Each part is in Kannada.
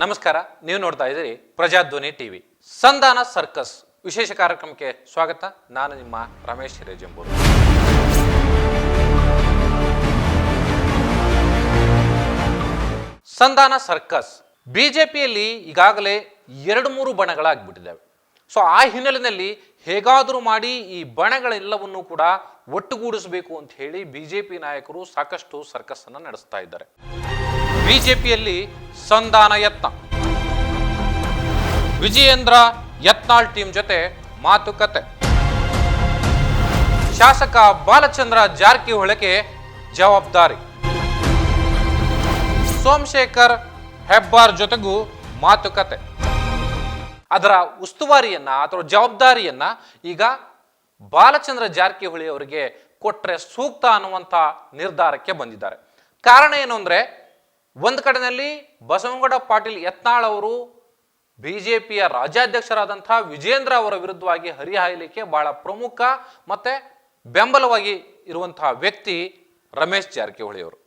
ನಮಸ್ಕಾರ, ನೀವು ನೋಡ್ತಾ ಇದ್ದೀರಿ ಪ್ರಜಾಧ್ವನಿ ಟಿವಿ. ಸಂಧಾನ ಸರ್ಕಸ್ ವಿಶೇಷ ಕಾರ್ಯಕ್ರಮಕ್ಕೆ ಸ್ವಾಗತ. ನಾನು ನಿಮ್ಮ ರಮೇಶ್ ಹಿರೇಜಂಬೂರು. ಸಂಧಾನ ಸರ್ಕಸ್ ಬಿಜೆಪಿಯಲ್ಲಿ ಈಗಾಗಲೇ 2-3 ಬಣಗಳಾಗ್ಬಿಟ್ಟಿದ್ದಾವೆ. ಸೊ ಆ ಹಿನ್ನೆಲೆಯಲ್ಲಿ ಹೇಗಾದರೂ ಮಾಡಿ ಈ ಬಣಗಳೆಲ್ಲವನ್ನೂ ಕೂಡ ಒಟ್ಟುಗೂಡಿಸಬೇಕು ಅಂತ ಹೇಳಿ ಬಿಜೆಪಿ ನಾಯಕರು ಸಾಕಷ್ಟು ಸರ್ಕಸ್ ಅನ್ನು ನಡೆಸ್ತಾ ಇದ್ದಾರೆ. ಬಿಜೆಪಿಯಲ್ಲಿ ಸಂಧಾನ ಯತ್ನ, ವಿಜಯೇಂದ್ರ ಯತ್ನಾಳ್ ಟೀಮ್ ಜೊತೆ ಮಾತುಕತೆ, ಶಾಸಕ ಬಾಲಚಂದ್ರ ಜಾರಕಿಹೊಳಿಗೆ ಜವಾಬ್ದಾರಿ, ಸೋಮಶೇಖರ್ ಹೆಬ್ಬಾರ್ ಜೊತೆಗೂ ಮಾತುಕತೆ. ಅದರ ಉಸ್ತುವಾರಿಯನ್ನ ಅಥವಾ ಜವಾಬ್ದಾರಿಯನ್ನ ಈಗ ಬಾಲಚಂದ್ರ ಜಾರಕಿಹೊಳಿ ಅವರಿಗೆ ಕೊಟ್ರೆ ಸೂಕ್ತ ಅನ್ನುವಂಥ ನಿರ್ಧಾರಕ್ಕೆ ಬಂದಿದ್ದಾರೆ. ಕಾರಣ ಏನು ಅಂದ್ರೆ, ಒಂದು ಕಡೆಯಲ್ಲಿ ಬಸವನಗೌಡ ಪಾಟೀಲ್ ಯತ್ನಾಳ್ ಅವರು ಬಿಜೆಪಿಯ ರಾಜ್ಯಾಧ್ಯಕ್ಷರಾದಂತಹ ವಿಜೇಂದ್ರ ಅವರ ವಿರುದ್ಧವಾಗಿ ಹರಿಹಾಯಲಿಕ್ಕೆ ಬಹಳ ಪ್ರಮುಖ ಮತ್ತೆ ಬೆಂಬಲವಾಗಿ ಇರುವಂತಹ ವ್ಯಕ್ತಿ ರಮೇಶ್ ಜಾರಕಿಹೊಳಿ ಅವರು.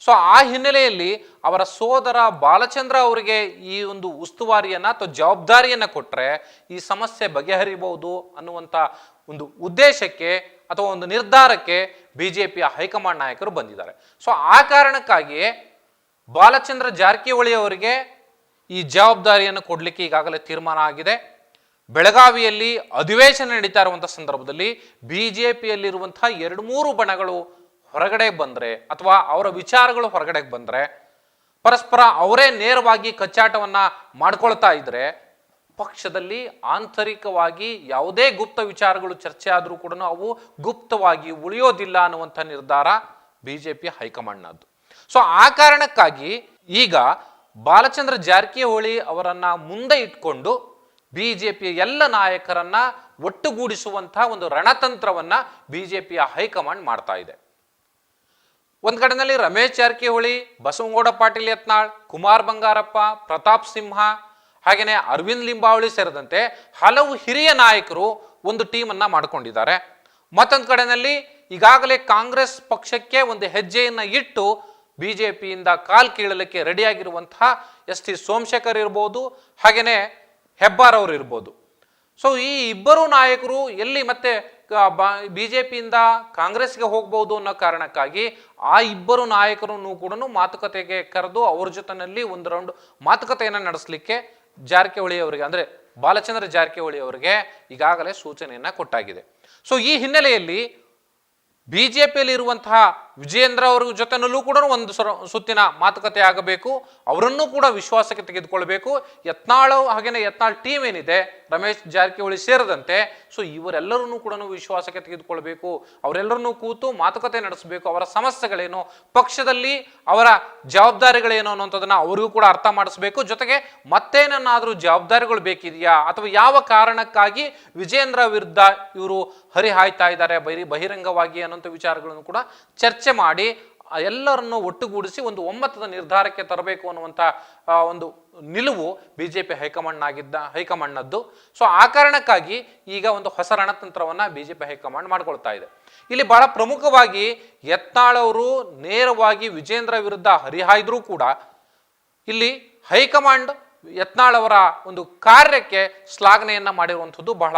ಸೊ ಆ ಹಿನ್ನೆಲೆಯಲ್ಲಿ ಅವರ ಸೋದರ ಬಾಲಚಂದ್ರ ಅವರಿಗೆ ಈ ಒಂದು ಉಸ್ತುವಾರಿಯನ್ನ ಅಥವಾ ಜವಾಬ್ದಾರಿಯನ್ನ ಕೊಟ್ರೆ ಈ ಸಮಸ್ಯೆ ಬಗೆಹರಿಬಹುದು ಅನ್ನುವಂಥ ಒಂದು ಉದ್ದೇಶಕ್ಕೆ ಅಥವಾ ಒಂದು ನಿರ್ಧಾರಕ್ಕೆ ಬಿಜೆಪಿಯ ಹೈಕಮಾಂಡ್ ನಾಯಕರು ಬಂದಿದ್ದಾರೆ. ಸೊ ಆ ಕಾರಣಕ್ಕಾಗಿಯೇ ಬಾಲಚಂದ್ರ ಜಾರಕಿಹೊಳಿ ಅವರಿಗೆ ಈ ಜವಾಬ್ದಾರಿಯನ್ನು ಕೊಡಲಿಕ್ಕೆ ಈಗಾಗಲೇ ತೀರ್ಮಾನ ಆಗಿದೆ. ಬೆಳಗಾವಿಯಲ್ಲಿ ಅಧಿವೇಶನ ನಡೀತಾ ಇರುವಂತಹ ಸಂದರ್ಭದಲ್ಲಿ ಬಿಜೆಪಿಯಲ್ಲಿರುವಂತಹ 2-3 ಬಣಗಳು ಹೊರಗಡೆ ಬಂದ್ರೆ ಅಥವಾ ಅವರ ವಿಚಾರಗಳು ಹೊರಗಡೆ ಬಂದ್ರೆ ಪರಸ್ಪರ ಅವರೇ ನೇರವಾಗಿ ಕಚ್ಚಾಟವನ್ನ ಮಾಡ್ಕೊಳ್ತಾ ಇದ್ರೆ ಪಕ್ಷದಲ್ಲಿ ಆಂತರಿಕವಾಗಿ ಯಾವುದೇ ಗುಪ್ತ ವಿಚಾರಗಳು ಚರ್ಚೆ ಆದರೂ ಕೂಡ ಅವು ಗುಪ್ತವಾಗಿ ಉಳಿಯೋದಿಲ್ಲ ಅನ್ನುವಂಥ ನಿರ್ಧಾರ ಬಿಜೆಪಿ ಹೈಕಮಾಂಡ್ನದ್ದು. ಸೊ ಆ ಕಾರಣಕ್ಕಾಗಿ ಈಗ ಬಾಲಚಂದ್ರ ಜಾರಕಿಹೊಳಿ ಅವರನ್ನ ಮುಂದೆ ಇಟ್ಕೊಂಡು ಬಿಜೆಪಿಯ ಎಲ್ಲ ನಾಯಕರನ್ನ ಒಟ್ಟುಗೂಡಿಸುವಂತಹ ಒಂದು ರಣತಂತ್ರವನ್ನ ಬಿಜೆಪಿಯ ಹೈಕಮಾಂಡ್ ಮಾಡ್ತಾ ಇದೆ. ಒಂದ್ ಕಡೆಯಲ್ಲಿ ರಮೇಶ್ ಜಾರಕಿಹೊಳಿ, ಬಸವನಗೌಡ ಪಾಟೀಲ್ ಯತ್ನಾಳ್, ಕುಮಾರ್ ಬಂಗಾರಪ್ಪ, ಪ್ರತಾಪ್ ಸಿಂಹ, ಹಾಗೇನೆ ಅರವಿಂದ್ ಲಿಂಬಾವಳಿ ಸೇರಿದಂತೆ ಹಲವು ಹಿರಿಯ ನಾಯಕರು ಒಂದು ಟೀಮ್ ಅನ್ನ ಮಾಡ್ಕೊಂಡಿದ್ದಾರೆ. ಮತ್ತೊಂದು ಕಡೆಯಲ್ಲಿ ಈಗಾಗಲೇ ಕಾಂಗ್ರೆಸ್ ಪಕ್ಷಕ್ಕೆ ಒಂದು ಹೆಜ್ಜೆಯನ್ನ ಇಟ್ಟು ಬಿಜೆಪಿಯಿಂದ ಕಾಲ್ ಕೀಳಲಿಕ್ಕೆ ರೆಡಿಯಾಗಿರುವಂತಹ ಎಸ್.ಟಿ. ಸೋಮಶೇಖರ್ ಇರ್ಬೋದು, ಹಾಗೇನೆ ಹೆಬ್ಬಾರ್ ಅವರು ಇರ್ಬೋದು. ಸೊ ಈ ಇಬ್ಬರು ನಾಯಕರು ಎಲ್ಲಿ ಮತ್ತೆ ಬಿಜೆಪಿಯಿಂದ ಕಾಂಗ್ರೆಸ್ಗೆ ಹೋಗ್ಬಹುದು ಅನ್ನೋ ಕಾರಣಕ್ಕಾಗಿ ಆ ಇಬ್ಬರು ನಾಯಕರನ್ನು ಕೂಡ ಮಾತುಕತೆಗೆ ಕರೆದು ಅವ್ರ ಜೊತೆನಲ್ಲಿ ಒಂದು ರೌಂಡ್ ಮಾತುಕತೆಯನ್ನು ನಡೆಸಲಿಕ್ಕೆ ಜಾರಕಿಹೊಳಿ ಅವರಿಗೆ ಅಂದ್ರೆ ಬಾಲಚಂದ್ರ ಜಾರಕಿಹೊಳಿ ಅವರಿಗೆ ಈಗಾಗಲೇ ಸೂಚನೆಯನ್ನ ಕೊಟ್ಟಾಗಿದೆ. ಸೊ ಈ ಹಿನ್ನೆಲೆಯಲ್ಲಿ ಬಿಜೆಪಿಯಲ್ಲಿ ಇರುವಂತಹ ವಿಜಯೇಂದ್ರ ಅವರ ಜೊತೆನಲ್ಲೂ ಕೂಡ ಒಂದು ಸುತ್ತಿನ ಮಾತುಕತೆ ಆಗಬೇಕು. ಅವರನ್ನು ಕೂಡ ವಿಶ್ವಾಸಕ್ಕೆ ತೆಗೆದುಕೊಳ್ಬೇಕು. ಯತ್ನಾಳ್ ಹಾಗೇನೆ ಯತ್ನಾಳ್ ಟೀಮ್ ಏನಿದೆ ರಮೇಶ್ ಜಾರಕಿಹೊಳಿ ಸೇರಿದಂತೆ, ಸೊ ಇವರೆಲ್ಲರನ್ನೂ ಕೂಡ ವಿಶ್ವಾಸಕ್ಕೆ ತೆಗೆದುಕೊಳ್ಬೇಕು. ಅವರೆಲ್ಲರನ್ನೂ ಕೂತು ಮಾತುಕತೆ ನಡೆಸಬೇಕು. ಅವರ ಸಮಸ್ಯೆಗಳೇನು, ಪಕ್ಷದಲ್ಲಿ ಅವರ ಜವಾಬ್ದಾರಿಗಳೇನು ಅನ್ನೋಂಥದ್ದನ್ನ ಅವರಿಗೂ ಕೂಡ ಅರ್ಥ ಮಾಡಿಸ್ಬೇಕು. ಜೊತೆಗೆ ಮತ್ತೇನಾದ್ರೂ ಜವಾಬ್ದಾರಿಗಳು ಬೇಕಿದೆಯಾ ಅಥವಾ ಯಾವ ಕಾರಣಕ್ಕಾಗಿ ವಿಜಯೇಂದ್ರ ವಿರುದ್ಧ ಇವರು ಹರಿಹಾಯ್ತಾ ಇದ್ದಾರೆ ಬಹಿರಂಗವಾಗಿ ಅನ್ನೋಂಥ ವಿಚಾರಗಳನ್ನು ಕೂಡ ಚರ್ಚೆ ಮಾಡಿ ಎಲ್ಲರನ್ನು ಒಟ್ಟುಗೂಡಿಸಿ ಒಂದು ಒಮ್ಮತದ ನಿರ್ಧಾರಕ್ಕೆ ತರಬೇಕು ಅನ್ನುವಂಥ ಒಂದು ನಿಲುವು ಬಿಜೆಪಿ ಹೈಕಮಾಂಡ್ನದ್ದು. ಸೊ ಆ ಕಾರಣಕ್ಕಾಗಿ ಈಗ ಒಂದು ಹೊಸ ರಣತಂತ್ರವನ್ನ ಬಿಜೆಪಿ ಹೈಕಮಾಂಡ್ ಮಾಡ್ಕೊಳ್ತಾ ಇದೆ. ಇಲ್ಲಿ ಬಹಳ ಪ್ರಮುಖವಾಗಿ ಯತ್ನಾಳ್ ಅವರು ನೇರವಾಗಿ ವಿಜೇಂದ್ರ ವಿರುದ್ಧ ಹರಿಹಾಯ್ದ್ರೂ ಕೂಡ ಇಲ್ಲಿ ಹೈಕಮಾಂಡ್ ಯತ್ನಾಳ್ ಅವರ ಒಂದು ಕಾರ್ಯಕ್ಕೆ ಶ್ಲಾಘನೆಯನ್ನ ಮಾಡಿರುವಂಥದ್ದು ಬಹಳ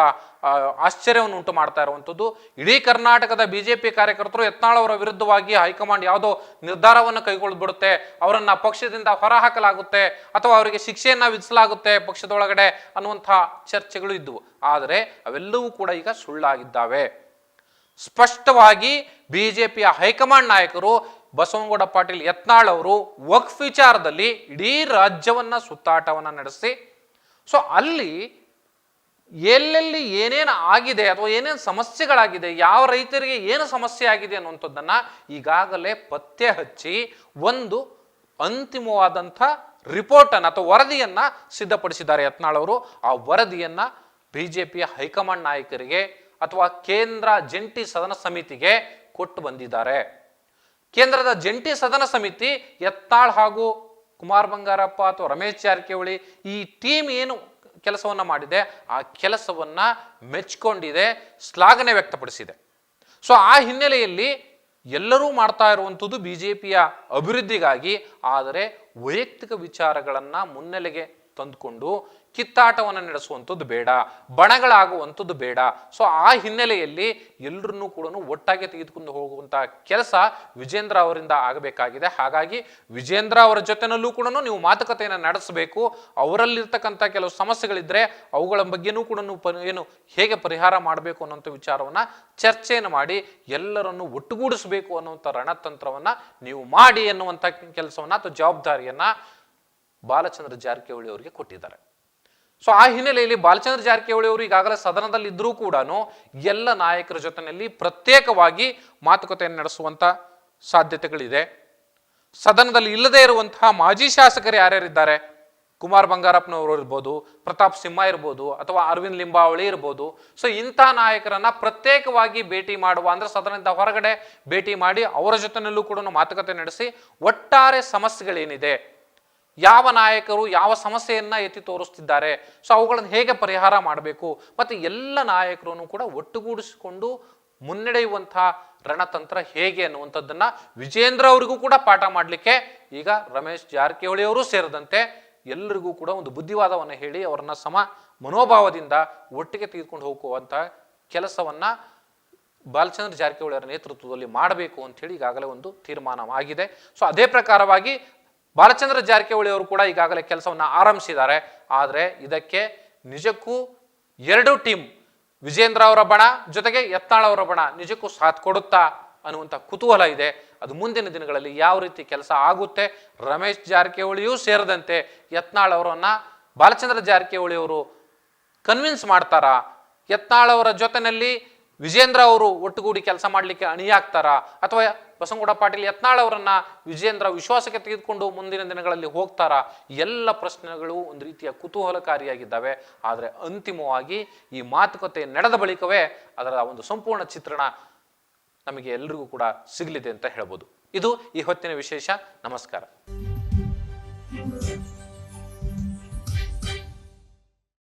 ಆಶ್ಚರ್ಯವನ್ನು ಉಂಟು ಮಾಡ್ತಾ ಇರುವಂಥದ್ದು. ಇಡೀ ಕರ್ನಾಟಕದ ಬಿಜೆಪಿ ಕಾರ್ಯಕರ್ತರು ಯತ್ನಾಳ್ ಅವರ ವಿರುದ್ಧವಾಗಿ ಹೈಕಮಾಂಡ್ ಯಾವುದೋ ನಿರ್ಧಾರವನ್ನು ಕೈಗೊಳ್ಬಿಡುತ್ತೆ, ಅವರನ್ನ ಪಕ್ಷದಿಂದ ಹೊರಹಾಕಲಾಗುತ್ತೆ ಅಥವಾ ಅವರಿಗೆ ಶಿಕ್ಷೆಯನ್ನ ವಿಧಿಸಲಾಗುತ್ತೆ ಪಕ್ಷದೊಳಗಡೆ ಅನ್ನುವಂಥ ಚರ್ಚೆಗಳು ಇದ್ದವು. ಆದರೆ ಅವೆಲ್ಲವೂ ಕೂಡ ಈಗ ಸುಳ್ಳಾಗಿದ್ದಾವೆ. ಸ್ಪಷ್ಟವಾಗಿ ಬಿಜೆಪಿಯ ಹೈಕಮಾಂಡ್ ನಾಯಕರು ಬಸವನಗೌಡ ಪಾಟೀಲ್ ಯತ್ನಾಳ್ ಅವರು ವಕ್ಫ್ ವಿಚಾರದಲ್ಲಿ ಇಡೀ ರಾಜ್ಯವನ್ನ ಸುತ್ತಾಟವನ್ನ ನಡೆಸಿ, ಸೊ ಅಲ್ಲಿ ಎಲ್ಲೆಲ್ಲಿ ಏನೇನು ಆಗಿದೆ ಅಥವಾ ಏನೇನು ಸಮಸ್ಯೆಗಳಾಗಿದೆ, ಯಾವ ರೈತರಿಗೆ ಏನು ಸಮಸ್ಯೆ ಆಗಿದೆ ಅನ್ನುವಂಥದ್ದನ್ನ ಈಗಾಗಲೇ ಪತ್ತೆ ಹಚ್ಚಿ ಒಂದು ಅಂತಿಮವಾದಂಥ ರಿಪೋರ್ಟ್ ಅನ್ನ ಅಥವಾ ವರದಿಯನ್ನ ಸಿದ್ಧಪಡಿಸಿದ್ದಾರೆ ಯತ್ನಾಳ್ ಅವರು. ಆ ವರದಿಯನ್ನ ಬಿಜೆಪಿಯ ಹೈಕಮಾಂಡ್ ನಾಯಕರಿಗೆ ಅಥವಾ ಕೇಂದ್ರ ಜಂಟಿ ಸದನ ಸಮಿತಿಗೆ ಕೊಟ್ಟು ಬಂದಿದ್ದಾರೆ. ಕೇಂದ್ರದ ಜಂಟಿ ಸದನ ಸಮಿತಿ ಯತ್ನಾಳ್ ಹಾಗೂ ಕುಮಾರ್ ಬಂಗಾರಪ್ಪ ಅಥವಾ ರಮೇಶ್ ಜಾರಕಿಹೊಳಿ ಈ ಟೀಮ್ ಏನು ಕೆಲಸವನ್ನ ಮಾಡಿದೆ ಆ ಕೆಲಸವನ್ನ ಮೆಚ್ಚಿಕೊಂಡಿದೆ, ಶ್ಲಾಘನೆ ವ್ಯಕ್ತಪಡಿಸಿದೆ. ಸೊ ಆ ಹಿನ್ನೆಲೆಯಲ್ಲಿ ಎಲ್ಲರೂ ಮಾಡ್ತಾ ಇರುವಂಥದ್ದು ಬಿಜೆಪಿಯ ಅಭಿವೃದ್ಧಿಗಾಗಿ. ಆದರೆ ವೈಯಕ್ತಿಕ ವಿಚಾರಗಳನ್ನ ಮುನ್ನೆಲೆಗೆ ತಂದುಕೊಂಡು ಕಿತ್ತಾಟವನ್ನು ನಡೆಸುವಂಥದ್ದು ಬೇಡ, ಬಣಗಳಾಗುವಂಥದ್ದು ಬೇಡ. ಸೊ ಆ ಹಿನ್ನೆಲೆಯಲ್ಲಿ ಎಲ್ಲರನ್ನೂ ಕೂಡ ಒಟ್ಟಾಗಿ ತೆಗೆದುಕೊಂಡು ಹೋಗುವಂಥ ಕೆಲಸ ವಿಜೇಂದ್ರ ಅವರಿಂದ ಆಗಬೇಕಾಗಿದೆ. ಹಾಗಾಗಿ ವಿಜೇಂದ್ರ ಅವರ ಜೊತೆನಲ್ಲೂ ಕೂಡ ನೀವು ಮಾತುಕತೆಯನ್ನು ನಡೆಸಬೇಕು. ಅವರಲ್ಲಿರ್ತಕ್ಕಂಥ ಕೆಲವು ಸಮಸ್ಯೆಗಳಿದ್ರೆ ಅವುಗಳ ಬಗ್ಗೆನೂ ಕೂಡ ಏನು ಹೇಗೆ ಪರಿಹಾರ ಮಾಡಬೇಕು ಅನ್ನೋಂಥ ವಿಚಾರವನ್ನ ಚರ್ಚೆಯನ್ನು ಮಾಡಿ ಎಲ್ಲರನ್ನು ಒಟ್ಟುಗೂಡಿಸಬೇಕು ಅನ್ನುವಂಥ ರಣತಂತ್ರವನ್ನ ನೀವು ಮಾಡಿ ಎನ್ನುವಂಥ ಕೆಲಸವನ್ನ ಅಥವಾ ಜವಾಬ್ದಾರಿಯನ್ನ ಬಾಲಚಂದ್ರ ಜಾರಕಿಹೊಳಿ ಅವರಿಗೆ ಕೊಟ್ಟಿದ್ದಾರೆ. ಸೊ ಆ ಹಿನ್ನೆಲೆಯಲ್ಲಿ ಬಾಲಚಂದ್ರ ಜಾರಕಿಹೊಳಿ ಅವರು ಈಗಾಗಲೇ ಸದನದಲ್ಲಿ ಇದ್ರೂ ಕೂಡ ಎಲ್ಲ ನಾಯಕರ ಜೊತೆಯಲ್ಲಿ ಪ್ರತ್ಯೇಕವಾಗಿ ಮಾತುಕತೆಯನ್ನು ನಡೆಸುವಂತ ಸಾಧ್ಯತೆಗಳಿದೆ. ಸದನದಲ್ಲಿ ಇಲ್ಲದೆ ಇರುವಂತಹ ಮಾಜಿ ಶಾಸಕರು ಯಾರ್ಯಾರಿದ್ದಾರೆ, ಕುಮಾರ್ ಬಂಗಾರಪ್ಪನವರು ಇರ್ಬೋದು, ಪ್ರತಾಪ್ ಸಿಂಹ ಇರ್ಬೋದು, ಅಥವಾ ಅರವಿಂದ್ ಲಿಂಬಾವಳಿ ಇರ್ಬೋದು. ಸೊ ಇಂಥ ನಾಯಕರನ್ನ ಪ್ರತ್ಯೇಕವಾಗಿ ಭೇಟಿ ಮಾಡುವ, ಅಂದ್ರೆ ಸದನದ ಹೊರಗಡೆ ಭೇಟಿ ಮಾಡಿ ಅವರ ಜೊತೆನಲ್ಲೂ ಕೂಡ ಮಾತುಕತೆ ನಡೆಸಿ ಒಟ್ಟಾರೆ ಸಮಸ್ಯೆಗಳೇನಿದೆ, ಯಾವ ನಾಯಕರು ಯಾವ ಸಮಸ್ಯೆಯನ್ನ ಎತ್ತಿ ತೋರಿಸ್ತಿದ್ದಾರೆ, ಸೊ ಅವುಗಳನ್ನು ಹೇಗೆ ಪರಿಹಾರ ಮಾಡಬೇಕು, ಮತ್ತೆ ಎಲ್ಲ ನಾಯಕರನ್ನು ಕೂಡ ಒಟ್ಟುಗೂಡಿಸಿಕೊಂಡು ಮುನ್ನಡೆಯುವಂತಹ ರಣತಂತ್ರ ಹೇಗೆ ಅನ್ನುವಂಥದ್ದನ್ನ ವಿಜೇಂದ್ರ ಅವರಿಗೂ ಕೂಡ ಪಾಠ ಮಾಡಲಿಕ್ಕೆ ಈಗ ರಮೇಶ್ ಜಾರಕಿಹೊಳಿ ಅವರು ಸೇರಿದಂತೆ ಎಲ್ಲರಿಗೂ ಕೂಡ ಒಂದು ಬುದ್ಧಿವಾದವನ್ನು ಹೇಳಿ ಅವರನ್ನ ಸಮ ಮನೋಭಾವದಿಂದ ಒಟ್ಟಿಗೆ ತೆಗೆದುಕೊಂಡು ಹೋಗುವಂತ ಕೆಲಸವನ್ನ ಬಾಲಚಂದ್ರ ಜಾರಕಿಹೊಳಿ ಅವರ ನೇತೃತ್ವದಲ್ಲಿ ಮಾಡಬೇಕು ಅಂತ ಹೇಳಿ ಈಗಾಗಲೇ ಒಂದು ತೀರ್ಮಾನವಾಗಿದೆ. ಸೊ ಅದೇ ಪ್ರಕಾರವಾಗಿ ಬಾಲಚಂದ್ರ ಜಾರಕಿಹೊಳಿ ಅವರು ಕೂಡ ಈಗಾಗಲೇ ಕೆಲಸವನ್ನ ಆರಂಭಿಸಿದ್ದಾರೆ. ಆದರೆ ಇದಕ್ಕೆ ನಿಜಕ್ಕೂ ಎರಡು ಟೀಮ್, ವಿಜೇಂದ್ರ ಅವರ ಬಣ ಜೊತೆಗೆ ಯತ್ನಾಳ್ ಅವರ ಬಣ ನಿಜಕ್ಕೂ ಸಾಥ್ ಕೊಡುತ್ತಾ ಅನ್ನುವಂಥ ಕುತೂಹಲ ಇದೆ. ಅದು ಮುಂದಿನ ದಿನಗಳಲ್ಲಿ ಯಾವ ರೀತಿ ಕೆಲಸ ಆಗುತ್ತೆ, ರಮೇಶ್ ಜಾರಕಿಹೊಳಿಯೂ ಸೇರಿದಂತೆ ಯತ್ನಾಳ್ ಅವರನ್ನ ಬಾಲಚಂದ್ರ ಜಾರಕಿಹೊಳಿ ಅವರು ಕನ್ವಿನ್ಸ್ ಮಾಡ್ತಾರಾ, ಯತ್ನಾಳ್ ಅವರ ಜೊತೆನಲ್ಲಿ ವಿಜೇಂದ್ರ ಅವರು ಒಟ್ಟುಗೂಡಿ ಕೆಲಸ ಮಾಡಲಿಕ್ಕೆ ಅಣಿಯಾಗ್ತಾರಾ, ಅಥವಾ ಬಸನಗೌಡ ಪಾಟೀಲ್ ಯತ್ನಾಳ್ ಅವರನ್ನ ವಿಜೇಂದ್ರ ವಿಶ್ವಾಸಕ್ಕೆ ತೆಗೆದುಕೊಂಡು ಮುಂದಿನ ದಿನಗಳಲ್ಲಿ ಹೋಗ್ತಾರಾ? ಎಲ್ಲ ಪ್ರಶ್ನೆಗಳು ಒಂದು ರೀತಿಯ ಕುತೂಹಲಕಾರಿಯಾಗಿದ್ದಾವೆ. ಆದರೆ ಅಂತಿಮವಾಗಿ ಈ ಮಾತುಕತೆ ನಡೆದ ಬಳಿಕವೇ ಅದರ ಒಂದು ಸಂಪೂರ್ಣ ಚಿತ್ರಣ ನಮಗೆ ಎಲ್ರಿಗೂ ಕೂಡ ಸಿಗಲಿದೆ ಅಂತ ಹೇಳ್ಬೋದು. ಇದು ಈ ಹೊತ್ತಿನ ವಿಶೇಷ. ನಮಸ್ಕಾರ.